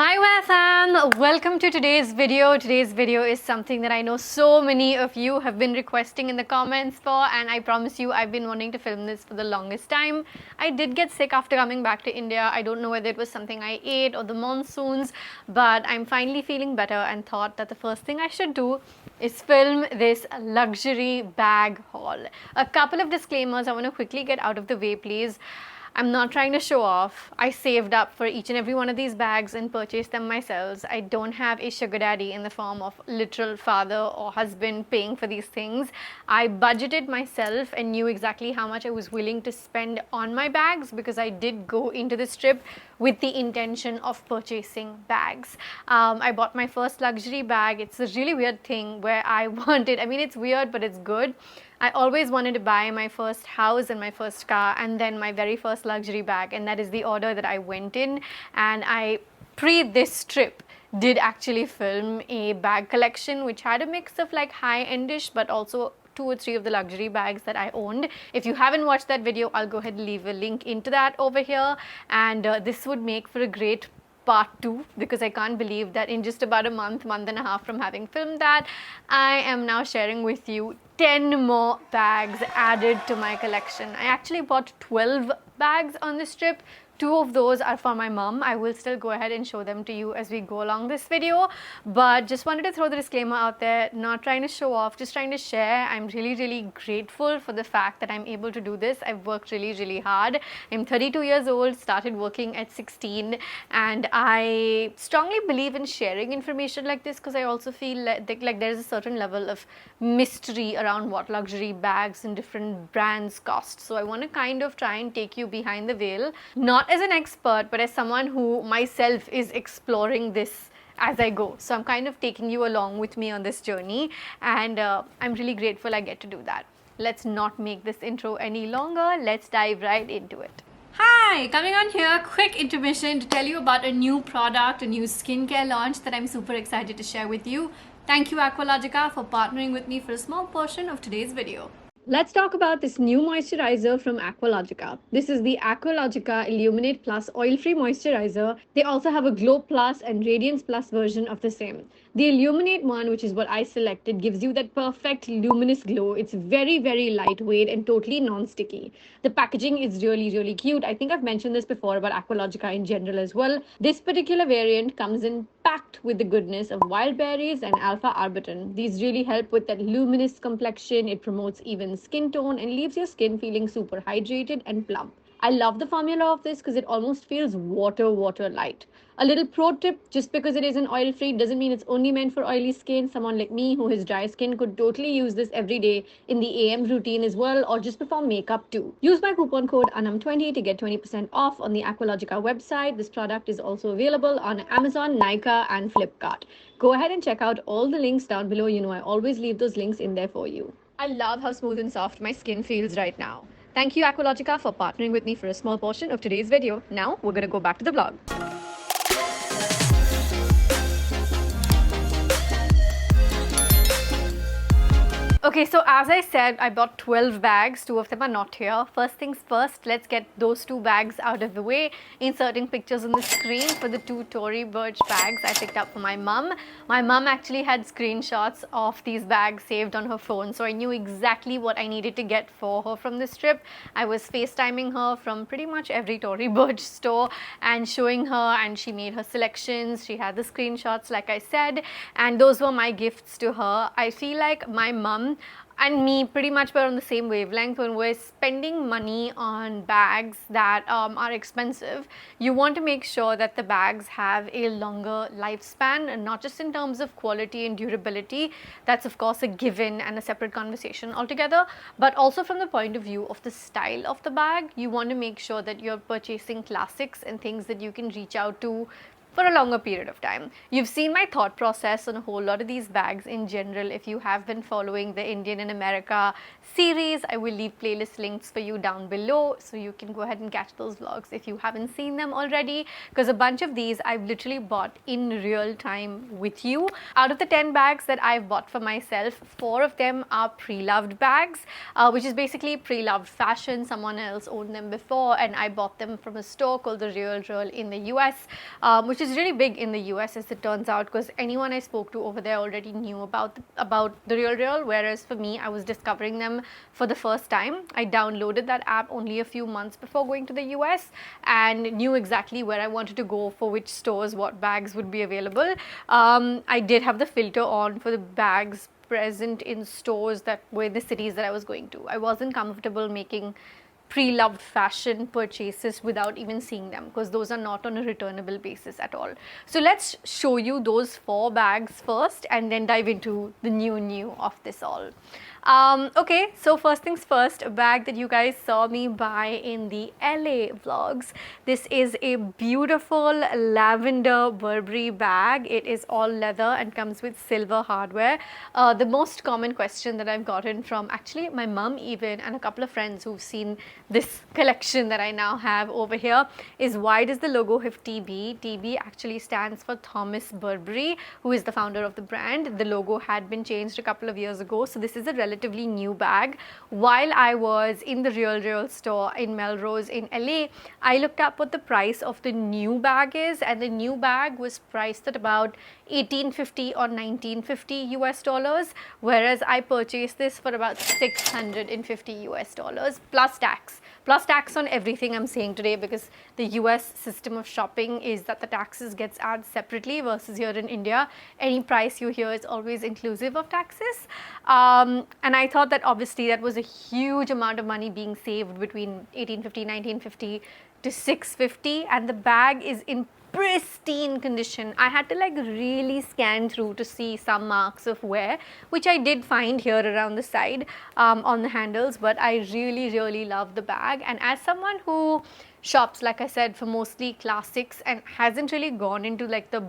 Hi YSL, welcome to today's video. Today's video is something that I know so many of you have been requesting in the comments for, and I promise you I've been wanting to film this for the longest time. I did get sick after coming back to India. I don't know whether it was something I ate or the monsoons, but I'm finally feeling better and thought that the first thing I should do is film this luxury bag haul. A couple of disclaimers I want to quickly get out of the way, please. I'm not trying to show off. I saved up for each and every one of these bags and purchased them myself. I don't have a sugar daddy in the form of literal father or husband paying for these things. I budgeted myself and knew exactly how much I was willing to spend on my bags because I did go into this trip with the intention of purchasing bags. I bought my first luxury bag. It's a really weird thing where I wanted, it's weird, but it's good. I always wanted to buy my first house and my first car and then my very first luxury bag, and that is the order that I went in. And I, pre this trip, did actually film a bag collection which had a mix of like high-endish but also 2 or 3 of the luxury bags that I owned. If you haven't watched that video, I'll go ahead and leave a link into that over here, and this would make for a great part 2 because I can't believe that in just about a month and a half from having filmed that, I am now sharing with you 10 more bags added to my collection. I actually bought 12 bags on this trip. 2 of those are for my mom. I will still go ahead and show them to you as we go along this video, but just wanted to throw the disclaimer out there, not trying to show off, just trying to share. I'm really grateful for the fact that I'm able to do this. I've worked really hard. I'm 32 years old, started working at 16, and I strongly believe in sharing information like this because I also feel like there's a certain level of mystery around what luxury bags and different brands cost. So I want to kind of try and take you behind the veil, not as an expert, but as someone who myself is exploring this as I go. So I'm kind of taking you along with me on this journey, and I'm really grateful I get to do that. Let's not make this intro any longer. Let's dive right into it. Hi, coming on here, quick intermission to tell you about a new product, a new skincare launch that I'm super excited to share with you. Thank you Aqualogica for partnering with me for a small portion of today's video. Let's talk about this new moisturizer from Aqualogica. This is the Aqualogica Illuminate Plus Oil-Free Moisturizer. They also have a Glow Plus and Radiance Plus version of the same. The Illuminate one, which is what I selected, gives you that perfect luminous glow. It's very lightweight and totally non-sticky. The packaging is really cute. I think I've mentioned this before about Aqualogica in general as well. This particular variant comes in packed with the goodness of wild berries and alpha-arbutin. These really help with that luminous complexion. It promotes even skin tone and leaves your skin feeling super hydrated and plump. I love the formula of this because it almost feels water light. A little pro tip, just because it isn't oil free doesn't mean it's only meant for oily skin. Someone like me who has dry skin could totally use this every day in the AM routine as well, or just before makeup too. Use my coupon code Aanam20 to get 20% off on the Aqualogica website. This product is also available on Amazon, Nykaa and Flipkart. Go ahead and check out all the links down below. You know I always leave those links in there for you. I love how smooth and soft my skin feels right now. Thank you Aqualogica for partnering with me for a small portion of today's video. Now we're gonna go back to the vlog. Okay, so as I said, I bought 12 bags. 2 of them are not here. First things first, let's get those 2 bags out of the way. Inserting pictures on the screen for the 2 Tory Burch bags I picked up for my mum. My mum actually had screenshots of these bags saved on her phone, so I knew exactly what I needed to get for her from this trip. I was FaceTiming her from pretty much every Tory Burch store and showing her, and she made her selections. She had the screenshots like I said, and those were my gifts to her. I feel like my mum and me pretty much were on the same wavelength when we're spending money on bags that are expensive. You want to make sure that the bags have a longer lifespan, and not just in terms of quality and durability. That's of course a given and a separate conversation altogether, but also from the point of view of the style of the bag. You want to make sure that you're purchasing classics and things that you can reach out to for a longer period of time. You've seen my thought process on a whole lot of these bags in general. If you have been following the Indian in America series, I will leave playlist links for you down below so you can go ahead and catch those vlogs if you haven't seen them already, because a bunch of these I've literally bought in real time with you. Out of the 10 bags that I've bought for myself, 4 of them are pre-loved bags, which is basically pre-loved fashion. Someone else owned them before and I bought them from a store called The Real in the US, which is is really big in the US, as it turns out, because anyone I spoke to over there already knew about the Real, whereas for me, I was discovering them for the first time. I downloaded that app only a few months before going to the US and knew exactly where I wanted to go, for which stores, what bags would be available. I did have the filter on for the bags present in stores that were in the cities that I was going to. I wasn't comfortable making pre-loved fashion purchases without even seeing them, because those are not on a returnable basis at all. So let's show you those 4 bags first and then dive into the new of this all. Okay, so first things first, a bag that you guys saw me buy in the LA vlogs. This is a beautiful lavender Burberry bag. It is all leather and comes with silver hardware. The most common question that I've gotten from actually my mum even and a couple of friends who've seen this collection that I now have over here is, why does the logo have TB? TB actually stands for Thomas Burberry, who is the founder of the brand. The logo had been changed a couple of years ago, so this is a relatively new bag. While I was in the Real store in Melrose in LA, I looked up what the price of the new bag is, and the new bag was priced at about $1850 or $1950 US dollars, whereas I purchased this for about $650 US dollars plus tax. Plus tax on everything I'm saying today, because the US system of shopping is that the taxes gets added separately, versus here in India, any price you hear is always inclusive of taxes. And I thought that obviously that was a huge amount of money being saved between 1850, 1950 to 650, and the bag is in pristine condition. I had to like really scan through to see some marks of wear, which I did find here around the side on the handles, but I really love the bag. And as someone who shops, like I said, for mostly classics and hasn't really gone into like the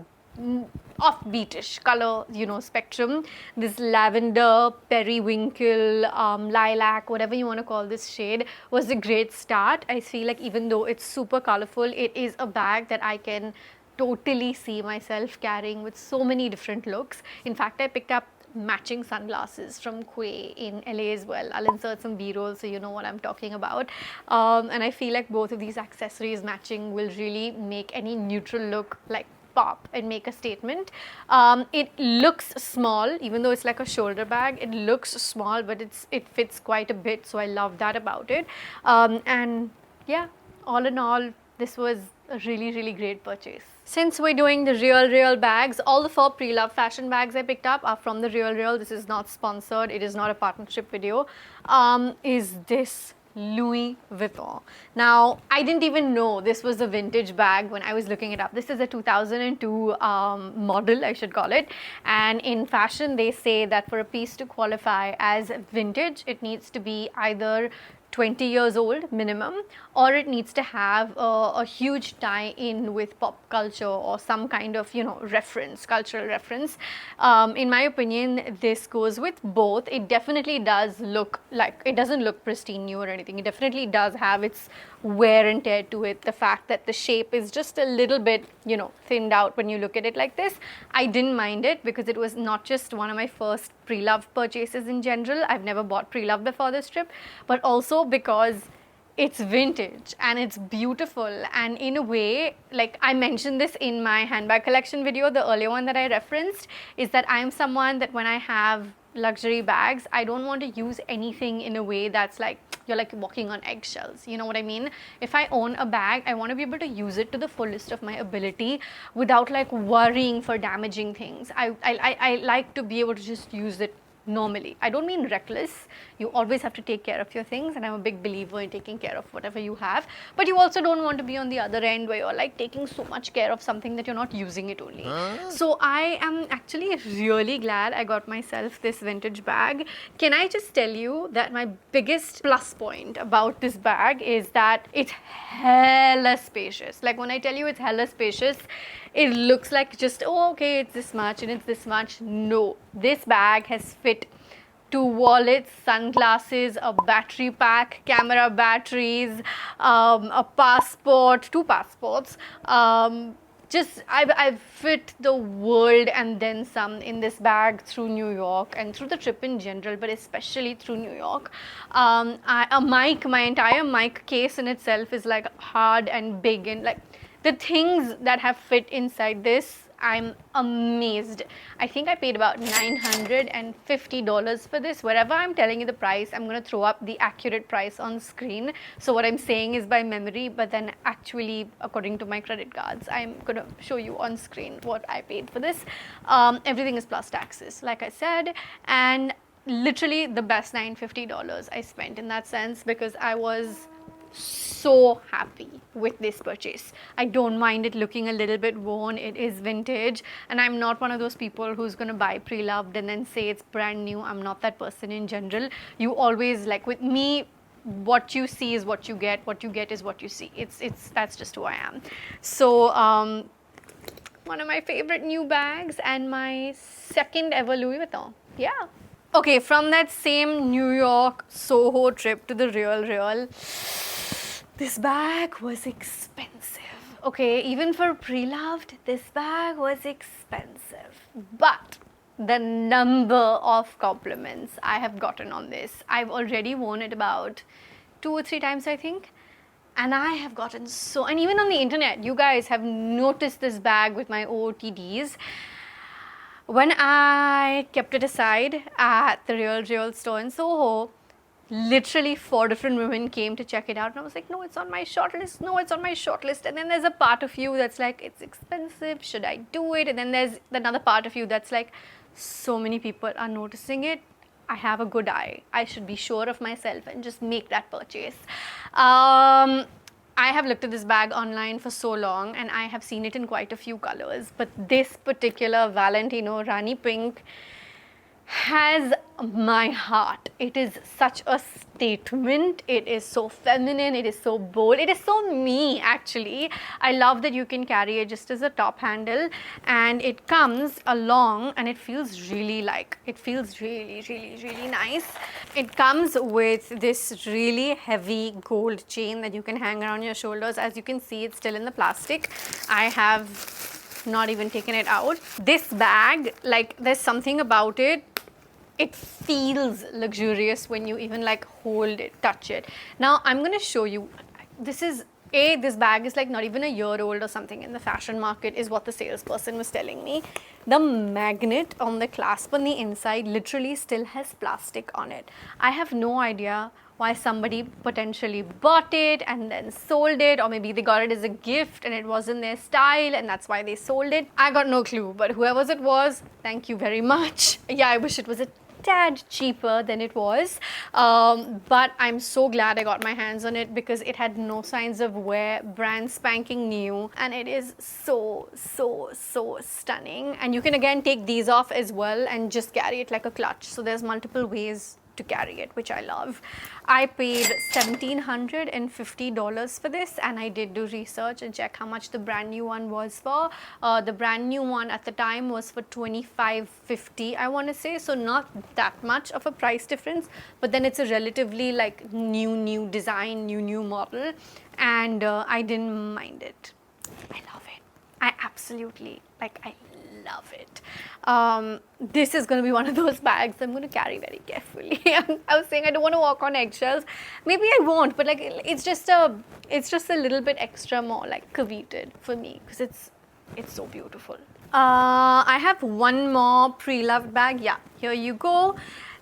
offbeatish color, you know, spectrum, this lavender, periwinkle, lilac, whatever you want to call this shade, was a great start. I feel like even though it's super colorful, it is a bag that I can totally see myself carrying with so many different looks. In fact, I picked up matching sunglasses from Quay in LA as well. I'll insert some B-roll so you know what I'm talking about. And I feel like both of these accessories matching will really make any neutral look like pop and make a statement. It looks small, even though it's like a shoulder bag. It looks small, but it fits quite a bit, so I love that about it. And yeah, all in all, this was a really great purchase. Since we're doing the Real bags, all the 4 pre-loved fashion bags I picked up are from the Real. This is not sponsored, it is not a partnership video. Is this Louis Vuitton. Now, I didn't even know this was a vintage bag when I was looking it up. This is a 2002 model, I should call it. And in fashion, they say that for a piece to qualify as vintage, it needs to be either 20 years old minimum, or it needs to have a huge tie-in with pop culture or some kind of, you know, reference, cultural reference. In my opinion, this goes with both. It definitely does look like, it doesn't look pristine new or anything. It definitely does have its wear and tear to it. The fact that the shape is just a little bit, you know, thinned out when you look at it like this, I didn't mind it, because it was not just one of my first pre-loved purchases in general. I've never bought pre-loved before this trip, but also because it's vintage and it's beautiful. And in a way, like I mentioned this in my handbag collection video, the earlier one that I referenced, is that I'm someone that when I have luxury bags, I don't want to use anything in a way that's like, you're like walking on eggshells, you know what I mean? If I own a bag, I want to be able to use it to the fullest of my ability without like worrying for damaging things. I like to be able to just use it normally. I don't mean reckless. You always have to take care of your things, and I'm a big believer in taking care of whatever you have, but you also don't want to be on the other end where you're like taking so much care of something that you're not using it only. So I am actually really glad I got myself this vintage bag. Can I just tell you that my biggest plus point about this bag is that it's hella spacious. Like when I tell you it's hella spacious, it looks like just, oh, okay, it's this much and it's this much. No, this bag has fit 2 wallets, sunglasses, a battery pack, camera batteries, a passport, 2 passports. I've fit the world and then some in this bag through New York and through the trip in general, but especially through New York. A mic, my entire mic case in itself is like hard and big, and like The things that have fit inside this, I'm amazed. I think I paid about $950 for this. Wherever I'm telling you the price, I'm going to throw up the accurate price on screen. So what I'm saying is by memory, but then actually according to my credit cards, I'm going to show you on screen what I paid for this. Everything is plus taxes, like I said, and literally the best $950 I spent in that sense, because I was so happy with this purchase. I don't mind it looking a little bit worn. It is vintage, and I'm not one of those people who's going to buy pre-loved and then say it's brand new. I'm not that person in general. You always, like with me, what you see is what you get. What you get is what you see. That's just who I am. So one of my favorite new bags, and my second ever Louis Vuitton. Yeah. Okay, from that same New York Soho trip to the Real, this bag was expensive. Okay, even for pre-loved, this bag was expensive. But the number of compliments I have gotten on this, I've already worn it about 2 or 3 times, I think. And I have gotten so, and even on the internet, you guys have noticed this bag with my OOTDs. When I kept it aside at the Real store in Soho, literally 4 different women came to check it out, and I was like, no, it's on my shortlist, no, it's on my shortlist. And then there's a part of you that's like, it's expensive, should I do it? And then there's another part of you that's like, so many people are noticing it, I have a good eye, I should be sure of myself and just make that purchase. I have looked at this bag online for so long, and I have seen it in quite a few colors, but this particular Valentino Rani Pink has my heart. It is such a statement. It is so feminine, it is so bold, it is so me actually. I love that you can carry it just as a top handle, and it comes along and it feels really really nice. It comes with this really heavy gold chain that you can hang around your shoulders. As you can see, it's still in the plastic. I have not even taken it out. This bag, like, there's something about it. It feels luxurious when you even like hold it, touch it. Now I'm going to show you, this bag is like not even a year old or something in the fashion market, is what the salesperson was telling me. The magnet on the clasp on the inside literally still has plastic on it. I have no idea why somebody potentially bought it and then sold it, or maybe they got it as a gift and it wasn't their style and that's why they sold it. I got no clue, but whoever it was, thank you very much. Yeah, I wish it was a tad cheaper than it was, but I'm so glad I got my hands on it, because it had no signs of wear, brand spanking new, and it is so stunning. And you can again take these off as well and just carry it like a clutch. So there's multiple ways to carry it, which I love. I paid $1,750 for this, and I did do research and check how much the brand new one was for. The brand new one at the time was for $25.50, I want to say, so not that much of a price difference, but then it's a relatively like new design, new model, and I didn't mind it. I love it. I absolutely, like, I love it. This is going to be one of those bags I'm going to carry very carefully. I was saying I don't want to walk on eggshells. Maybe I won't, but like it's just a little bit extra more like coveted for me, because it's so beautiful. I have one more pre-loved bag. Yeah, here you go.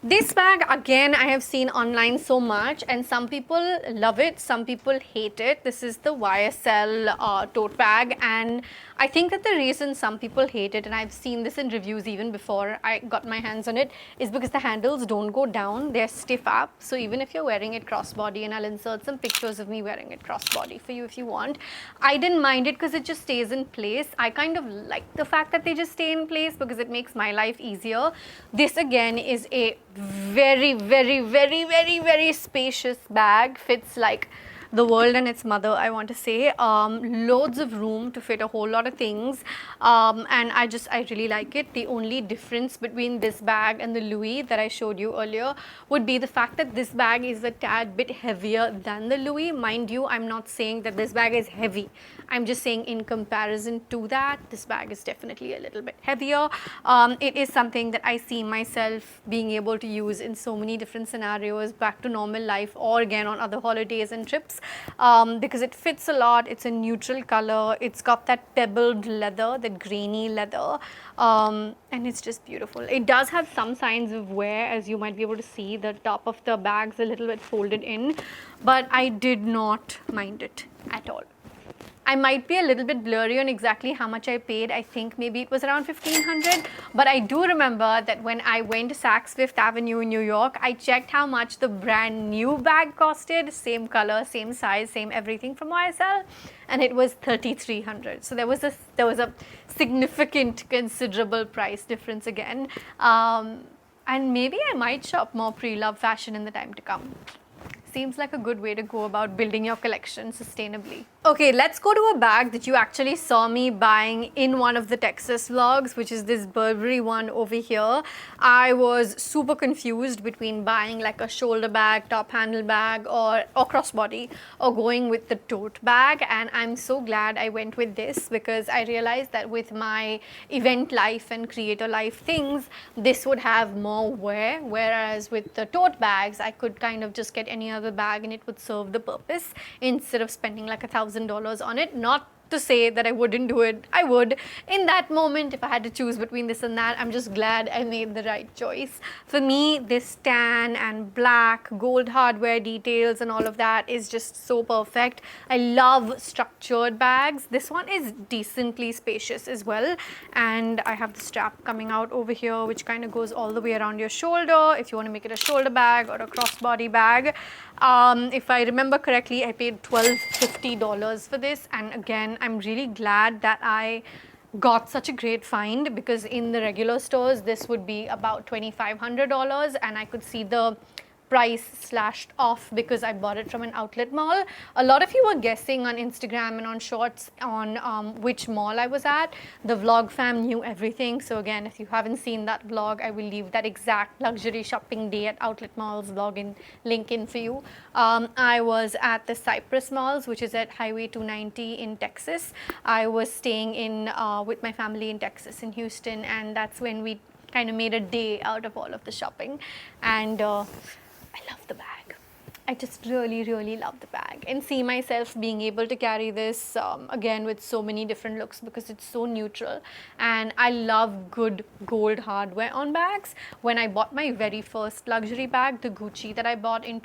This bag, again, I have seen online so much, and some people love it, some people hate it. This is the YSL tote bag, and I think that the reason some people hate it, and I've seen this in reviews even before I got my hands on it, is because the handles don't go down, they're stiff up. So even if you're wearing it crossbody, and I'll insert some pictures of me wearing it crossbody for you if you want, I didn't mind it because it just stays in place. I kind of like the fact that they just stay in place because it makes my life easier. This again is a very spacious bag, fits like the world and its mother, I want to say. Loads of room to fit a whole lot of things, and I really like it. The only difference between this bag and the Louis that I showed you earlier would be the fact that this bag is a tad bit heavier than the Louis. Mind you, I'm not saying that this bag is heavy. I'm just saying in comparison to that, this bag is definitely a little bit heavier. It is something that I see myself being able to use in so many different scenarios, back to normal life or again on other holidays and trips. this because it fits a lot. It's a neutral color. It's got that pebbled leather, that grainy leather, and it's just beautiful. It does have some signs of wear, as you might be able to see. The top of the bag's a little bit folded in, but I did not mind it at all. I might be a little bit blurry on exactly how much I paid. I think maybe it was around $1,500. But I do remember that when I went to Saks Fifth Avenue in New York, I checked how much the brand new bag costed. Same color, same size, same everything from YSL. And it was $3,300. So there was a significant, considerable price difference again. And maybe I might shop more pre-love fashion in the time to come. Seems like a good way to go about building your collection sustainably. Okay, let's go to a bag that you actually saw me buying in one of the Texas vlogs, which is this Burberry one over here. I was super confused between buying like a shoulder bag, top handle bag, or crossbody, or going with the tote bag, and I'm so glad I went with this because I realized that with my event life and creator life things, this would have more wear, whereas with the tote bags, I could kind of just get any other bag and it would serve the purpose instead of spending like $1,000 on it. Not to say that I wouldn't do it. I would. In that moment, if I had to choose between this and that, I'm just glad I made the right choice. For me, this tan and black, gold hardware details and all of that is just so perfect. I love structured bags. This one is decently spacious as well. And I have the strap coming out over here, which kind of goes all the way around your shoulder if you want to make it a shoulder bag or a crossbody bag. If I remember correctly, I paid $1,250 for this, and again, I'm really glad that I got such a great find because in the regular stores, this would be about $2,500, and I could see the price slashed off because I bought it from an outlet mall. A lot of you were guessing on Instagram and on shorts on which mall I was at. The vlog fam knew everything. So again, if you haven't seen that vlog, I will leave that exact luxury shopping day at outlet malls vlog link in for you. I was at the Cypress Malls, which is at Highway 290 in Texas. I was staying in with my family in Texas, in Houston, and that's when we kind of made a day out of all of the shopping. And I love the bag. I just really, really love the bag and see myself being able to carry this again with so many different looks because it's so neutral. And I love good gold hardware on bags. When I bought my very first luxury bag, the Gucci that I bought in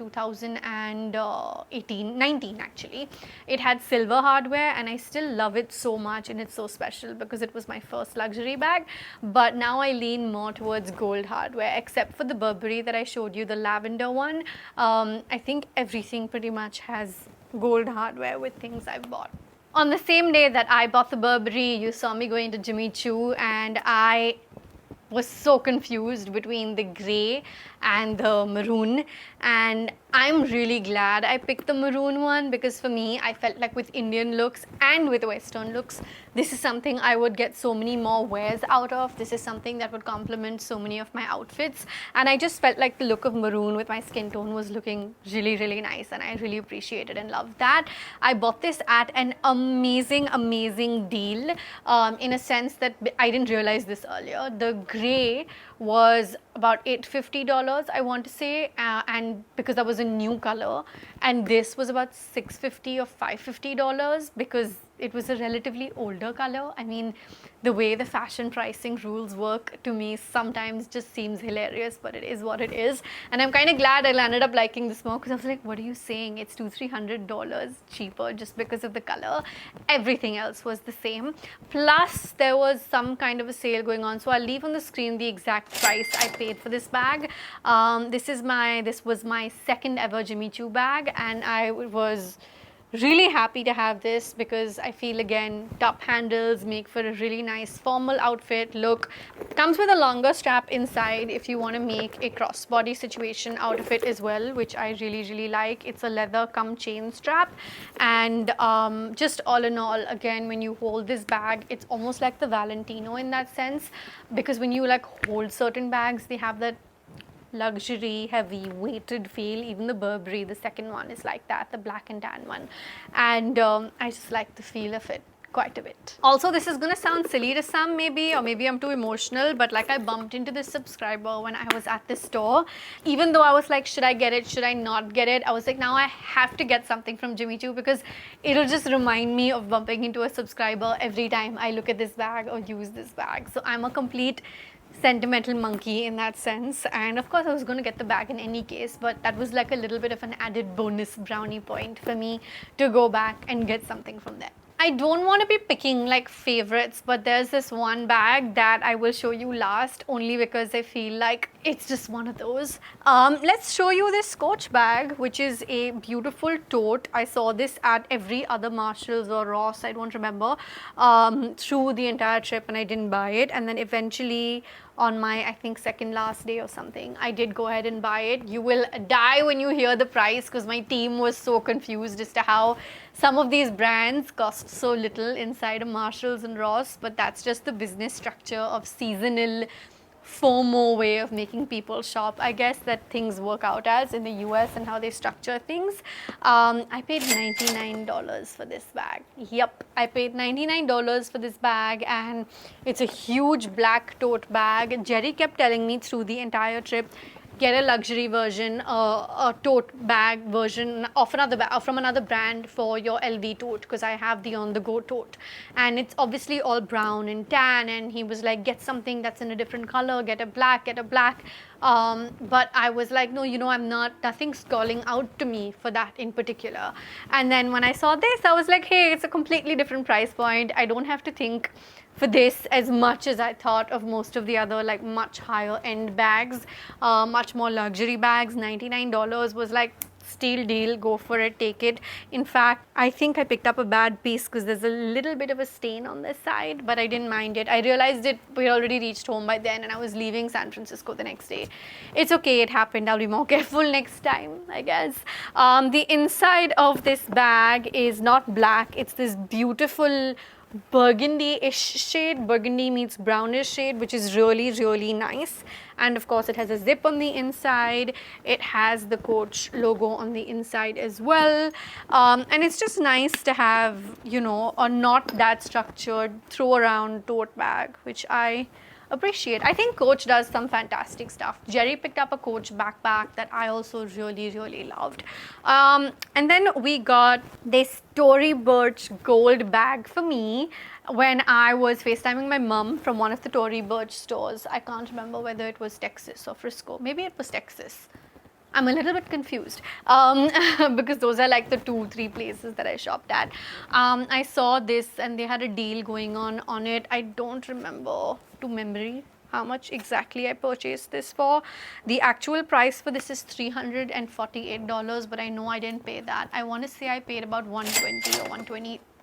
19 actually, it had silver hardware and I still love it so much and it's so special because it was my first luxury bag. But now I lean more towards gold hardware, except for the Burberry that I showed you, the lavender one. I think everything pretty much has gold hardware with things I've bought. On the same day that I bought the Burberry, you saw me going to Jimmy Choo, and I was so confused between the grey and the maroon, and I'm really glad I picked the maroon one because for me, I felt like with Indian looks and with Western looks, this is something I would get so many more wears out of. This is something that would complement so many of my outfits, and I just felt like the look of maroon with my skin tone was looking really, really nice, and I really appreciated and loved that. I bought this at an amazing, amazing deal in a sense that I didn't realize this earlier. The grey was about $850, I want to say, and because that was a new color, and this was about $650 or $550 because it was a relatively older color. I mean, the way the fashion pricing rules work to me sometimes just seems hilarious, but it is what it is. And I'm kind of glad I landed up liking this more because I was like, what are you saying? It's $200-300 cheaper just because of the color. Everything else was the same. Plus, there was some kind of a sale going on. So I'll leave on the screen the exact price I paid for this bag. This was my second ever Jimmy Choo bag, and I was really happy to have this because I feel, again, top handles make for a really nice formal outfit look. Comes with a longer strap inside if you want to make a crossbody situation out of it as well, which I really, really like. It's a leather cum chain strap, and just all in all, again, when you hold this bag, it's almost like the Valentino in that sense, because when you like hold certain bags, they have that luxury, heavy, weighted feel. Even the Burberry, the second one, is like that, the black and tan one. And I just like the feel of it. quite a bit. Also, this is gonna sound silly to some maybe, or maybe I'm too emotional, but like I bumped into this subscriber when I was at this store. Even though I was like, should I get it, should I not get it, I was like, now I have to get something from Jimmy Choo because it'll just remind me of bumping into a subscriber every time I look at this bag or use this bag. So I'm a complete sentimental monkey in that sense, and of course I was going to get the bag in any case, but that was like a little bit of an added bonus brownie point for me to go back and get something from there. I don't want to be picking like favorites, but there's this one bag that I will show you last only because I feel like it's just one of those. Let's show you this Coach bag, which is a beautiful tote. I saw this at every other Marshalls or Ross, I don't remember, through the entire trip, and I didn't buy it. And then eventually on my, I think, second last day or something, I did go ahead and buy it. You will die when you hear the price because my team was so confused as to how some of these brands cost so little inside of Marshalls and Ross, but that's just the business structure of seasonal FOMO way of making people shop, I guess, that things work out as in the US and how they structure things. I paid $99 for this bag. Yep, I paid $99 for this bag, and it's a huge black tote bag. Jerry kept telling me through the entire trip, get a luxury version, a tote bag version of from another brand for your LV tote, because I have the on-the-go tote, and it's obviously all brown and tan. And he was like, get something that's in a different color, get a black. But I was like, no, nothing's calling out to me for that in particular. And then when I saw this, I was like, hey, it's a completely different price point. I don't have to think for this as much as I thought of most of the other like much higher end bags, much more luxury bags. $99 was like steal deal, go for it, take it. In fact, I think I picked up a bad piece because there's a little bit of a stain on this side, but I didn't mind it. I realized it, we already reached home by then and I was leaving San Francisco the next day. It's okay, it happened. I'll be more careful next time, I guess. The inside of this bag is not black. It's this beautiful burgundy-ish shade. Burgundy meets brownish shade, which is really, really nice. And of course, it has a zip on the inside. It has the Coach logo on the inside as well. And it's just nice to have, a not that structured throw around tote bag, which I appreciate. I think Coach does some fantastic stuff. Jerry picked up a Coach backpack that I also really, really loved. And then we got this Tory Burch gold bag for me when I was FaceTiming my mum from one of the Tory Burch stores. I can't remember whether it was Texas or Frisco. Maybe it was Texas. I'm a little bit confused because those are like the 2-3 places that I shopped at. I saw this and they had a deal going on it. I don't remember to memory how much exactly I purchased this for. The actual price for this is $348, but I know I didn't pay that. I want to say I paid about $120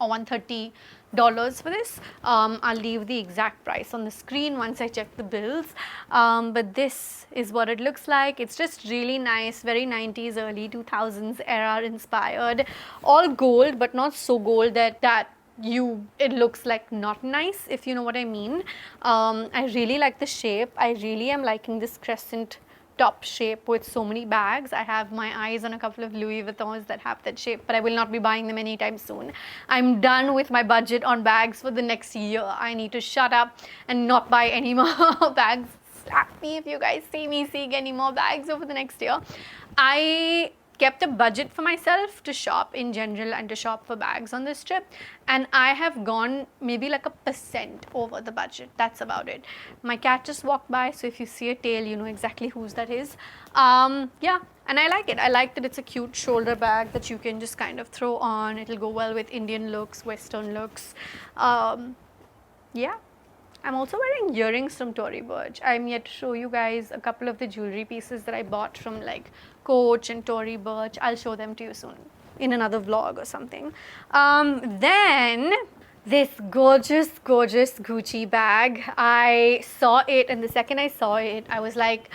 or $130 for this. I'll leave the exact price on the screen once I check the bills. But this is what it looks like. It's just really nice, very 90s, early 2000s era inspired. All gold, but not so gold that it looks like not nice, if you know what I mean. I really like the shape. I really am liking this crescent top shape with so many bags. I have my eyes on a couple of Louis Vuittons that have that shape, but I will not be buying them anytime soon. I'm done with my budget on bags for the next year. I need to shut up and not buy any more bags. Slap me if you guys see me seeing any more bags over the next year. I kept a budget for myself to shop in general and to shop for bags on this trip, and I have gone maybe like 1% over the budget. That's about it. My cat just walked by, so if you see a tail, you know exactly whose that is. Yeah, and I like it. I like that it's a cute shoulder bag that you can just kind of throw on. It'll go well with Indian looks, Western looks. Yeah. I'm also wearing earrings from Tory Burch. I'm yet to show you guys a couple of the jewelry pieces that I bought from like Coach and Tory Burch. I'll show them to you soon in another vlog or something. Then this gorgeous, gorgeous Gucci bag. I saw it, and the second I saw it, I was like,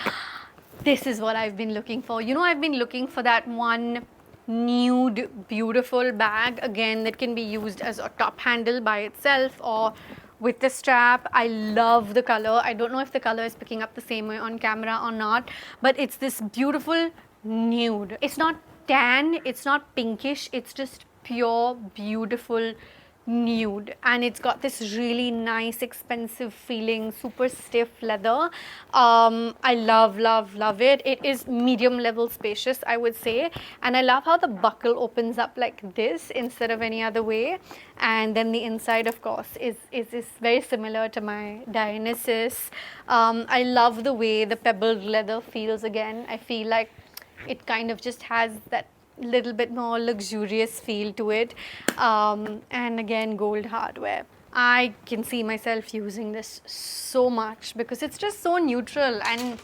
this is what I've been looking for. I've been looking for that one nude, beautiful bag, again, that can be used as a top handle by itself or with the strap. I love the color. I don't know if the color is picking up the same way on camera or not, but it's this beautiful nude. It's not tan, it's not pinkish, it's just pure, beautiful nude, and it's got this really nice expensive feeling, super stiff leather. I love it. It is medium level spacious, I would say, and I love how the buckle opens up like this instead of any other way, and then the inside of course is very similar to my Dionysus. I love the way the pebbled leather feels. Again, I feel like it kind of just has that little bit more luxurious feel to it, and again, gold hardware. I can see myself using this so much because it's just so neutral, and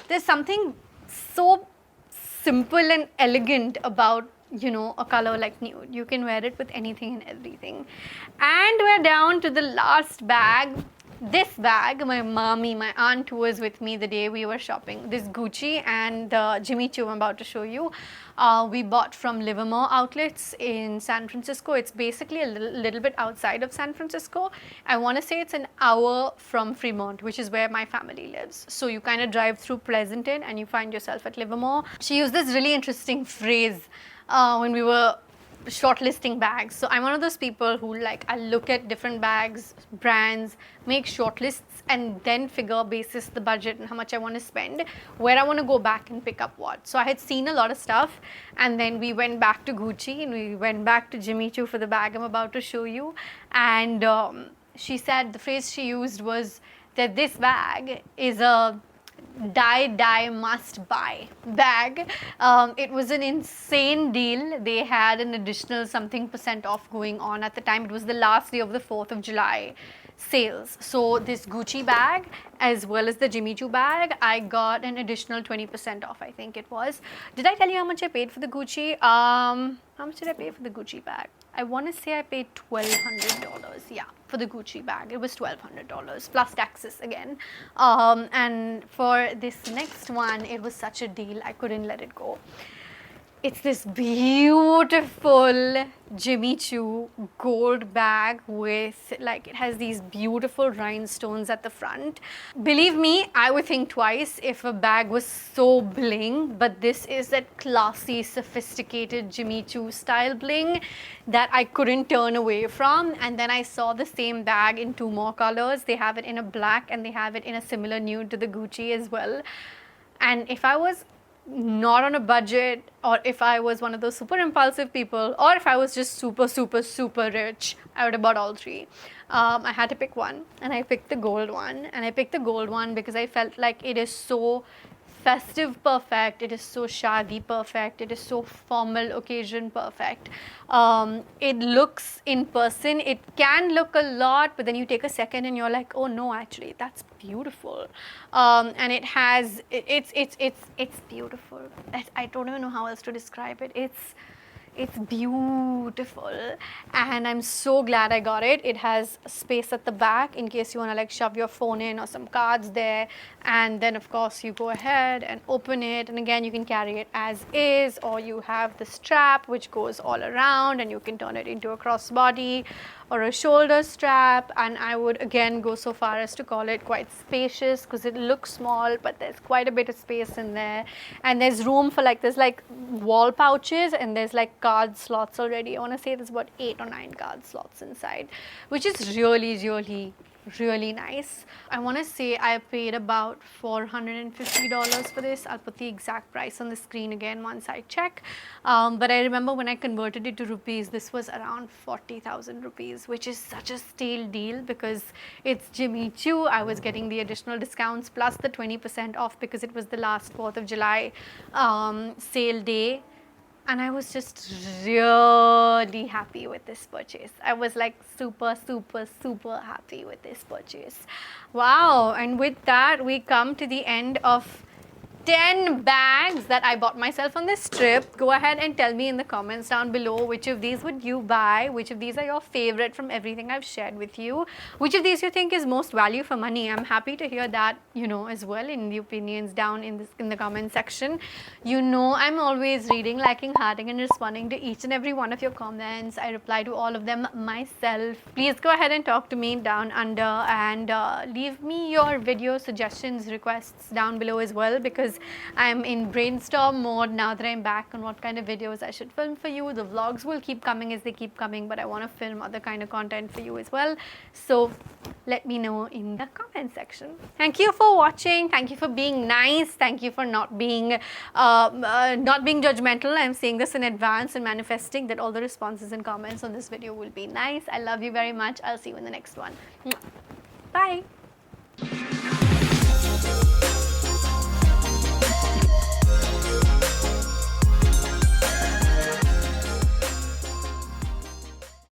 there's something so simple and elegant about, you know, a color like nude. You can wear it with anything and everything. And we're down to the last bag. This bag, my mommy, my aunt, who was with me the day we were shopping, this Gucci and the Jimmy Choo I'm about to show you, we bought from Livermore outlets in San Francisco. It's basically a little bit outside of San Francisco. I want to say it's an hour from Fremont, which is where my family lives. So you kind of drive through Pleasanton and you find yourself at Livermore. She used this really interesting phrase when we were shortlisting bags. So I'm one of those people who, like, I look at different bags, brands, make shortlists, and then figure basis the budget and how much I want to spend, where I want to go back and pick up what. So I had seen a lot of stuff, and then we went back to Gucci and we went back to Jimmy Choo for the bag I'm about to show you. And she said, the phrase she used was that this bag is a die must buy bag. It was an insane deal. They had an additional something % off going on at the time. It was the last day of the 4th of July sales. So this Gucci bag as well as the Jimmy Choo bag, I got an additional 20% off, I think it was. Did I tell you how much I paid for the Gucci? How much did I pay for the Gucci bag? I want to say I paid $1,200. Yeah, for the Gucci bag. It was $1,200 plus taxes again. And for this next one, it was such a deal, I couldn't let it go. It's this beautiful Jimmy Choo gold bag with, like, it has these beautiful rhinestones at the front. Believe me, I would think twice if a bag was so bling, but this is that classy, sophisticated Jimmy Choo style bling that I couldn't turn away from. And then I saw the same bag in 2 more colors. They have it in a black and they have it in a similar nude to the Gucci as well. And if I was not on a budget, or if I was one of those super impulsive people, or if I was just super rich, I would have bought all 3. I had to pick one, and I picked the gold one. And I picked the gold one because I felt like it is so festive perfect, it is so shadi perfect, it is so formal occasion perfect. It looks in person, it can look a lot, but then you take a second and you're like, oh no, actually that's beautiful. And it has, it's beautiful. I don't even know how else to describe it. It's beautiful, and I'm so glad I got it. It has space at the back in case you want to, like, shove your phone in or some cards there, and then of course you go ahead and open it, and again you can carry it as is, or you have the strap which goes all around and you can turn it into a crossbody or a shoulder strap. And I would again go so far as to call it quite spacious because it looks small, but there's quite a bit of space in there, and there's room for, like, there's like wall pouches and there's like card slots already. I want to say there's about 8 or 9 card slots inside, which is really nice. I want to say I paid about $450 for this. I'll put the exact price on the screen again once I check. But I remember when I converted it to rupees, this was around 40,000 rupees, which is such a steal deal because it's Jimmy Choo. I was getting the additional discounts plus the 20% off because it was the last 4th of July sale day. And I was just really happy with this purchase. I was like super happy with this purchase. Wow, and with that, we come to the end of 10 bags that I bought myself on this trip. Go ahead and tell me in the comments down below which of these would you buy, which of these are your favorite from everything I've shared with you, which of these you think is most value for money. I'm happy to hear that, you know, as well in the opinions down in the comment section. You know, I'm always reading, liking, hearting and responding to each and every one of your comments. I reply to all of them myself. Please go ahead and talk to me down under and leave me your video suggestions, requests down below as well, because videos. I'm in brainstorm mode now that I'm back on what kind of videos I should film for you. The vlogs will keep coming as they keep coming, but I want to film other kind of content for you as well. So let me know in the comment section. Thank you for watching. Thank you for being nice. Thank you for not being judgmental. I'm saying this in advance and manifesting that all the responses and comments on this video will be nice. I love you very much. I'll see you in the next one. Bye.